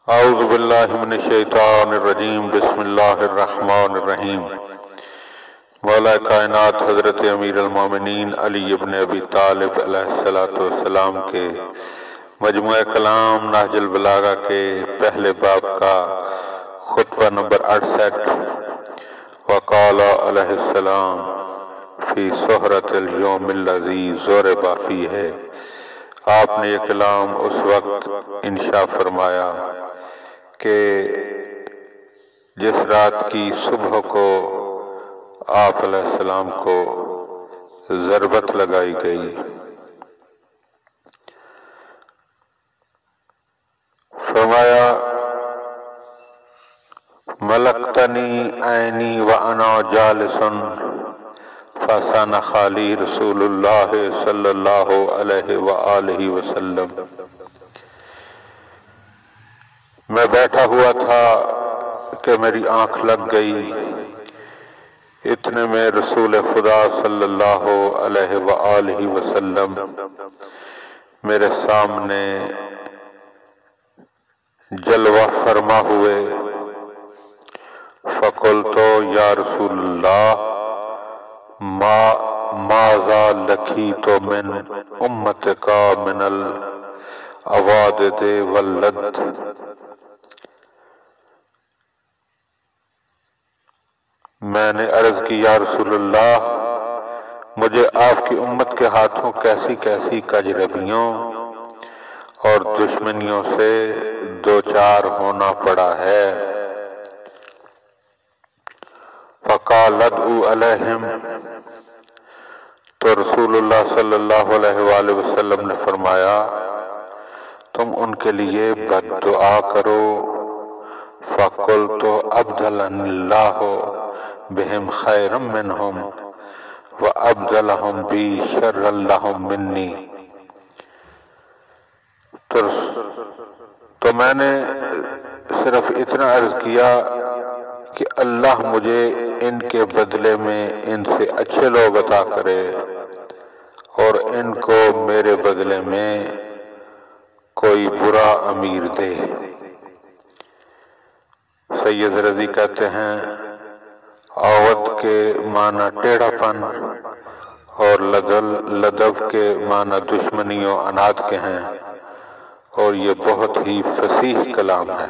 اعوذ باللہ من الشیطان الرجیم بسم اللہ الرحمن الرحیم۔ مولا کائنات حضرت امیر المومنین علی ابن ابی طالب علیہ السلام کے مجموعہ کلام نہج البلاغہ کے پہلے باب کا خطبہ نمبر 68 وقال علیہ السلام فی سہرۃ اليوم الذی ضرب فیہ ہے۔ آپ نے یہ کلام اس وقت انشاء فرمایا کہ جس رات کی صبح کو آپ علیہ السلام کو ضربت لگائی گئی۔ فرمایا ملکتنی عینی وانا جالس فسن خالی رسول اللہ صلی اللہ علیہ وآلہ وسلم۔ میں بیٹھا ہوا تھا کہ میری آنکھ لگ گئی، اتنے میں رسول خدا صلی اللہ علیہ وآلہ وسلم میرے سامنے جلوہ فرما ہوئے۔ فقلت یا رسول اللہ ماذا لقیت من امتک من العوادد واللد۔ میں نے عرض کی یا رسول اللہ مجھے آپ کی امت کے ہاتھوں کیسی کیسی کجربیوں اور دشمنیوں سے دوچار ہونا پڑا ہے۔ فقال ادعو علیہم، تو رسول اللہ صلی اللہ علیہ وآلہ وسلم نے فرمایا تم ان کے لیے بد دعا کرو۔ فقلت ابدلنی اللہ بہم خیرا منہم وابدلہم بی شرا لہم منی۔ تو میں نے صرف اتنا عرض کیا کہ اللہ مجھے ان کے بدلے میں ان سے اچھے لوگ عطا کرے اور ان کو میرے بدلے میں کوئی برا امیر دے۔ سید رضی کہتے ہیں عوض کے معنی ٹیڑھا پن اور لدب کے معنی دشمنی و عناد کے ہیں، اور یہ بہت ہی فصیح کلام ہے۔